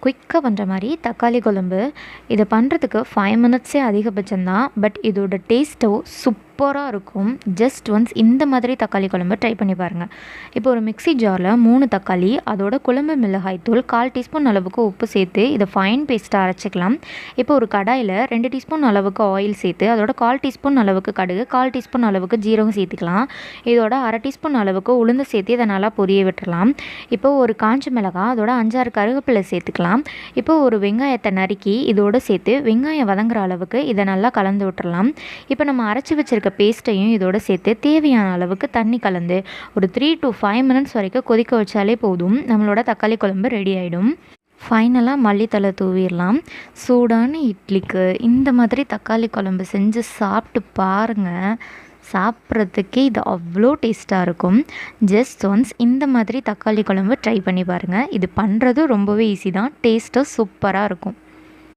குயிக்காக பண்ணுற மாதிரி தக்காளி குழம்பு. இதை பண்ணுறதுக்கு 5 மினிட்ஸே அதிகபட்சம் தான். பட் இதோட டேஸ்ட்டோ சூப்பராக இருக்கும். ஜஸ்ட் ஒன்ஸ் இந்த மாதிரி தக்காளி குழம்பு ட்ரை பண்ணி பாருங்கள். இப்போ ஒரு மிக்ஸி ஜாரில் 3 தக்காளி, அதோட குழம்பு மிளகாய் தூள், 1/4 டீஸ்பூன் அளவுக்கு உப்பு சேர்த்து இதை ஃபைன் பேஸ்ட்டாக அரைச்சிக்கலாம். இப்போ ஒரு கடாயில் 2 டீஸ்பூன் அளவுக்கு ஆயில் சேர்த்து அதோட 1/4 டீஸ்பூன் அளவுக்கு கடுகு, 1/4 டீஸ்பூன் அளவுக்கு ஜீரகம் சேர்த்துக்கலாம். இதோட 1/2 டீஸ்பூன் அளவுக்கு உளுந்து சேர்த்து இதை நல்லா பொரிய விட்டுறலாம். இப்போ ஒரு காஞ்ச மிளகாய், அதோட 5-6 கருவேப்பிலை சேர்த்துக்கலாம். இப்போ ஒரு வெங்காயத்தை நறுக்கி இதோடு சேர்த்து வெங்காயம் வதங்குற அளவுக்கு இதை நல்லா கலந்து விட்டுறலாம். இப்போ நம்ம அரைச்சி வச்சிருக்க பேஸ்ட்டையும் இதோடு சேர்த்து தேவையான அளவுக்கு தண்ணி கலந்து ஒரு 3 to 5 மினிட்ஸ் வரைக்கும் கொதிக்க வச்சாலே போதும். நம்மளோட தக்காளி குழம்பு ரெடி ஆகிடும். ஃபைனலாக மல்லித்தலை தூவிடலாம். சூடான இட்லிக்கு இந்த மாதிரி தக்காளி குழம்பு செஞ்சு சாப்பிட்டு பாருங்கள். சாப்பிட்றதுக்கே இது அவ்வளோ டேஸ்ட்டாக இருக்கும். ஜஸ்ட் ஒன்ஸ் இந்த மாதிரி தக்காளி குழம்பு ட்ரை பண்ணி பாருங்கள். இது பண்ணுறது ரொம்பவே ஈஸி தான். டேஸ்ட்டும் சூப்பராக இருக்கும்.